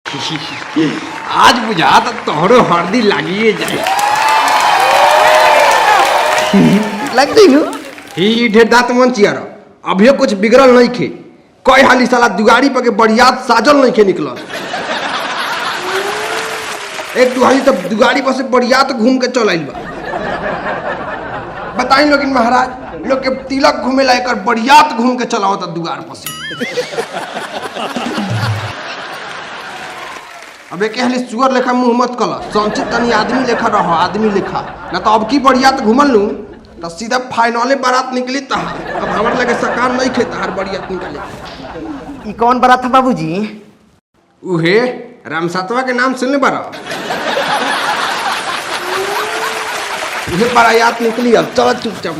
आज बुझा तो तोहरो हरदी लागिए जाए। लग गई नु ही ढेर दांत मन चियार अभियो कुछ बिगड़ल नहीं खे। कई हाली साला दुगाड़ी पर के बढ़ियात साजल नहीं खे निकल। एक दो हाली तब दुगाड़ी पर से बढ़ियात घूम के चल आइल बा। बताई लोगिन महाराज लोग के तिलक घूमे ला एक बढ़ियात घूम के चलाओ था दुगाड़ पर से। अब एक हाली सुअर लेखा मुंह मत कल संचित तनी आदमी लेखा रहो आदमी लेखा ना तो अब की बढ़ियात घूमल लू तो सीधा फाइनले बारात निकली तहार। अब हमारे लगे सकान नहीं खे तहार बढ़ियात निकले। ई कौन बारात था बाबूजी? उहे रामसतवा के नाम सुनले बारा उहे बारात निकली। अब चलो चुपचाप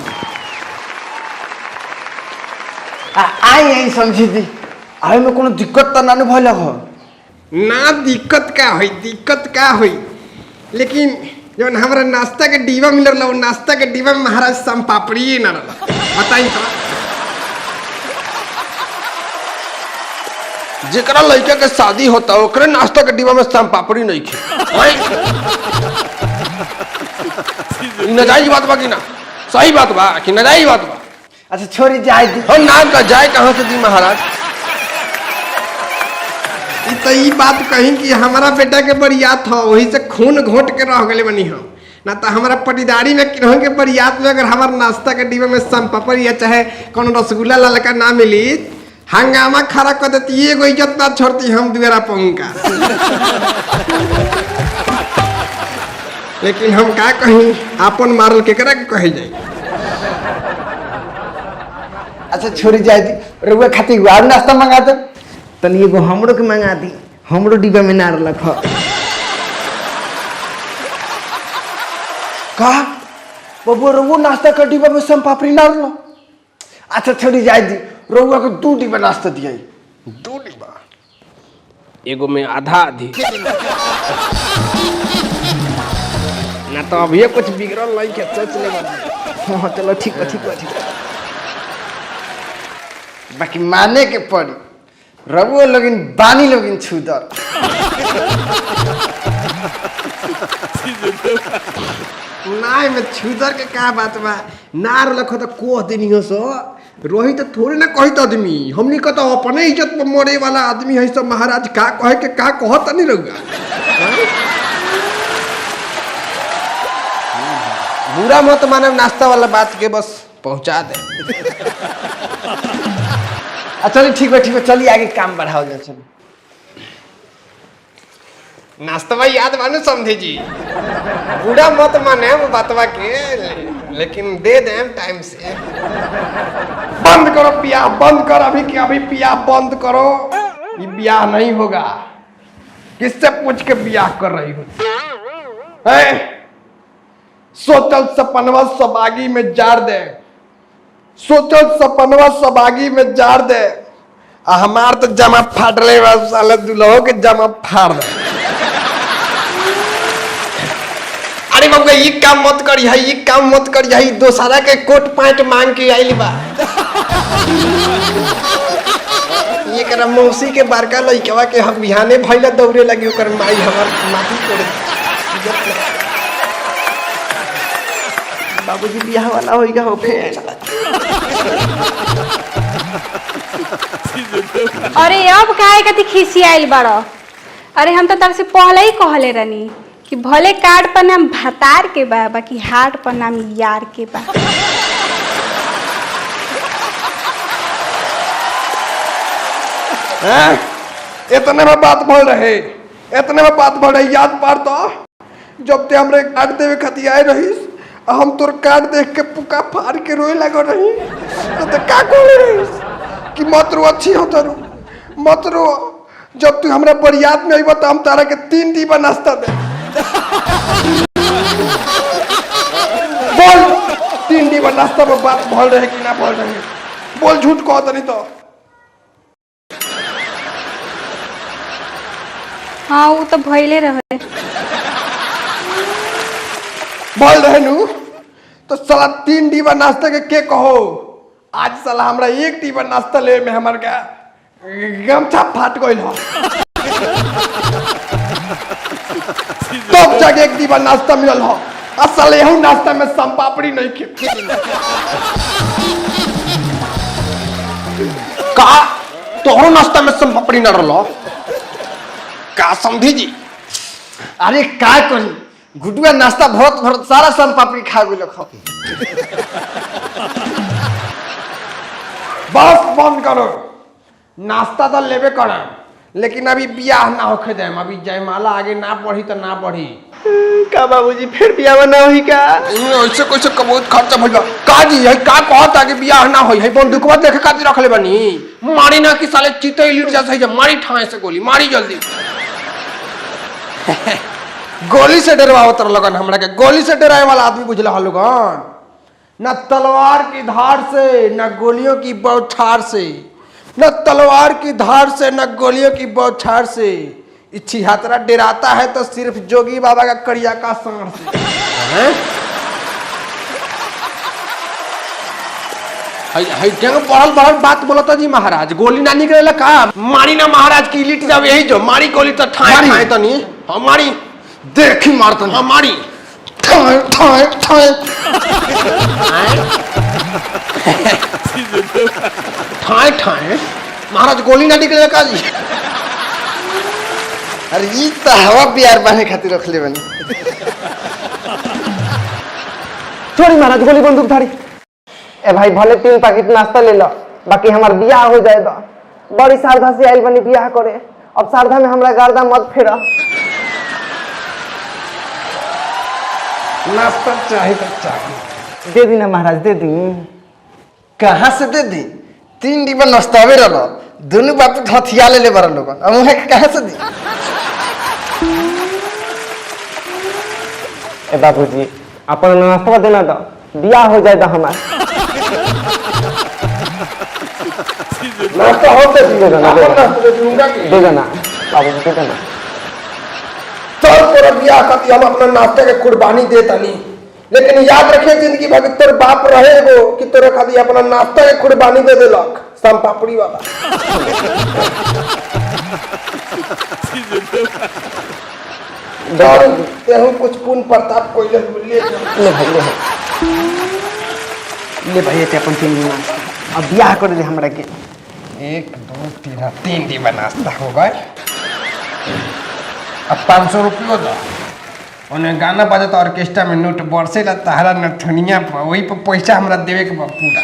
आई आई समझी दी आई में कोनो दिक्कत तो ना भइल हो ना। दिक्कत का हुई लेकिन जब हमारा नाश्ता के डिब्बा मिल रहा नाश्ता के डिब्बा में महाराज सम पापड़ी ना रहा। बताई तो जेकरा लड़का के शादी होता ओकरे नाश्ता के डिब्बा में सम पापड़ी नहीं खे। नजायज बात बा कि ना? सही बात बा कि नजायज बात बा? अच्छा छोरी जाए दी हम नाम का जाए कहाँ से दी महाराज? तो ये बात कहीं कि हमारा बेटा के बरियात हो वही से खून घोट के रह गए बनी हम ना तो हमारा पटीदारी में किन्हों के बरियात में अगर हमारा नाश्ता के डिब्बे में सम पापड़ या चाहे कौन रसगुल्ला ललका ना मिली हंगामा खड़ा कर देती एगो इज्जत ना छोड़ती हम दुआरा पहुंका। लेकिन हम का कहीं आपन मारल केकरा के कहे जाए। अच्छा छोरी जाए दी रुआ खातिर और नाश्ता मंगा दे तनी एगो हमरो के मंगा दी हमरो डिब्बा में ना रख का बबुआ रुआ नाश्ता का डिब्बा में सम पापड़ी ना रलो। अच्छा छोरी जाए दी रुआ को 2 डिब्बा नाश्ता दिया 2 डिब्बा एगो में आधा आधी ना तो अभी कुछ बिगड़ल नहीं के सोच ले। हाँ चलो ठीक है बाकी माने के पड़ी रघुओ लोगिन बानी लोगिन छुदर। नाय में छुदर के का बात बा नार लखो तो कोह देनी हो सो रोही तो थोड़े ना कही तो आदमी हमनी का तो अपने इज्जत पर मरे वाला आदमी है सब महाराज का कहे के का कहत नहीं रहूगा। बुरा मत माने नाश्ता वाला बात के बस पहुंचा दे। चलिए ठीक है चलिए आगे काम बढ़ाओ जाए। चलो नाश्ता याद मानो समझे जी बुरा मत माने वो बातवा के लेकिन दे दे टाइम से। बंद करो पिया बंद कर अभी के अभी पिया बंद करो। ये ब्याह नहीं होगा। किससे पूछ के ब्याह कर रही हो? सोचल सपनवा सबागी में जार दे सोचल सपनवा सबागी में जार दे हमार तो जमा फाटले साले दुल्हो के जमा फाड़ दे। अरे बाबू ये काम मत करी है ये काम मत करी है दोसरा के कोट पैंट मांग के आइल बा। ये करा मौसी के बारका लइकवा के हम बिहाने भइला दौड़े लगी ओकर माई हमर माटी तोड़े। बाबूजी बियाह वाला होइगा हो फेर। अरे अब काहे कति खिसी आइल बाड़ो? अरे हम तो तब से पहले ही कहले रहनी कि भले कार्ड पर नाम भतार के बा बाकी हार्ट पर नाम यार के बा। इतने में बात बोल रहे याद पार तो जब ते हमरे कार्ड देवे खातिर आए रहीस हम तोर कार्ड देख के पुका फाड़ के रोए लगो रही तो का कहले रहीस कि मत रो अच्छी हो तरू मत रो जब तू हमरा बरियात में आइबो तो हम तारा के 3 डिब्बा नाश्ता दे। बोल 3 डिब्बा नाश्ता में बात बोल रहे कि ना बोल रहे? बोल झूठ कहो तनी तो। हाँ वो तो भइले रहे बोल रहे नु तो साला 3 डिब्बा नाश्ता के कहो आज साला हमरा 1 डिब्बा नाश्ता ले में हमार का गमछा फाट गइल हो। जगह एक दीवा नाश्ता मिलल हो असल यहू नाश्ता में सम पापड़ी नहीं खे का तोहरो नाश्ता में सम पापड़ी न रहलो का समझी जी अरे का करी गुडुआ नाश्ता भरत भरत सारा सम पापड़ी खा गेल खा बस बंद करो नाश्ता तो लेबे कर लेकिन अभी बियाह ना होके दे अभी जयमाला आगे ना बढ़ी तो ना बढ़ी का बाबूजी फिर बियाह ना होई का ऐसे कैसे बहुत खर्चा भइल बा का जी है का कहता कि बियाह ना होई है बंदूकवा देखे खातिर रखले बनी मारी ना कि साले चिते लिट जा सही मारी ठाए से गोली मारी जल्दी गोली से डरवावत लगन हमरा के गोली से डराए वाला आदमी बुझला हलुगन न तलवार की धार से न गोलियों की बौछार से न तलवार की धार से न गोलियों की बौछार से इच्छी हाथरा डराता है तो सिर्फ जोगी बाबा का कड़िया का सांड से बढ़ल बढ़ल बात बोलता जी महाराज गोली ना निकले का मारी ना महाराज की लिट जाओ यही जो मारी गोली तो ठाए ठाए तो नहीं हमारी देखी मारता हमारी ठाए ठाए ठाए ठाए ठाए महाराज गोली ना निकले का जी अरे ई त हवा बियार बाने खातिर रखले बनी छोड़ी महाराज गोली बंदूक धारी ए भाई भले 3 पैकेट नाश्ता ले लो बाकी हमार बियाह हो जाए तो बड़ी श्रद्धा से आइल बनी बियाह करे अब श्रद्धा में हमरा गर्दा मत फेरा नाश्ता चाहे तो चाहिए दे दी ना महाराज दे दी कहाँ से दे दी 3 डिब्बा नाश्तावे रहलो दोनों बाप हथिया ले ले बरन लोगन अब उन्हें कहाँ से दी ए बाबूजी अपन नाश्ता देना तो बियाह हो जाए तो हमार नाश्ता होते दे देना दे देना बाबूजी दे देना चल तोरा बियाह खातिर हम अपना नाश्ते के कुर्बानी देता नहीं लेकिन याद रखिए जिंदगी भर तोर बाप रहेगो कि तोरे खातिर अपना नाश्ता के कुर्बानी दे देलक सम पापड़ी वाला तेहू कुछ पुण्य प्रताप कोई ले ले भाई ये अपन 3 दिन नाश्ता अब बियाह कर दे हमरा के 1 2 3 डिब्बा नाश्ता हो गए अब 500 रुपये दो उन्हें गाना बजता ऑर्केस्ट्रा में नोट बरसे ला तहरा नथनिया पर वही पर पैसा हमरा देवे के बा पूरा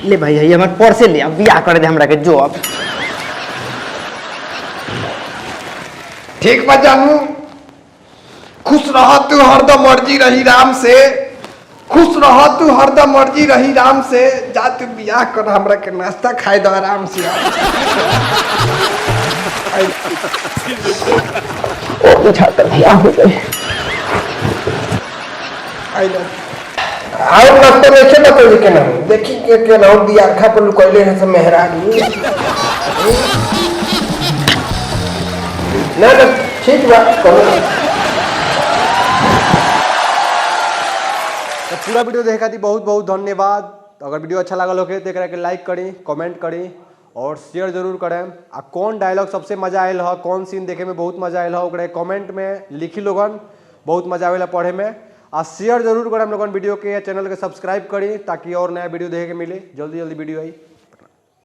ले भाई ये हमर पर्से ले अब बियाह कर दे हमरा के जो अब ठीक बा जानू खुश रह तू हरदम मर्जी रही राम से खुश रह तू हरदम मर्जी रही राम से जा तू बियाह कर हमरा के नाश्ता खाए दो आराम से बियाह हो जाए और नाश्ता देखे ना कोई के ना देखी के ना बियाह खा पर लुकैले है सब मेहरानी ना ठीक बा तो पूरा वीडियो देखे खातिर बहुत बहुत धन्यवाद। तो अगर वीडियो अच्छा लगल होके तो एकरा के लाइक करी कमेंट करी और शेयर जरूर करें। आ कौन डायलॉग सबसे मजा आयल हो कौन सीन देखे में बहुत मजा आयल हो ओकरा कमेंट में लिखी लोगन बहुत मजा आवेला पढ़े में। आ शेयर जरूर करें हम लोगन वीडियो के चैनल के सब्सक्राइब करी ताकि और नया वीडियो देखे के मिले जल्दी जल्दी वीडियो आई।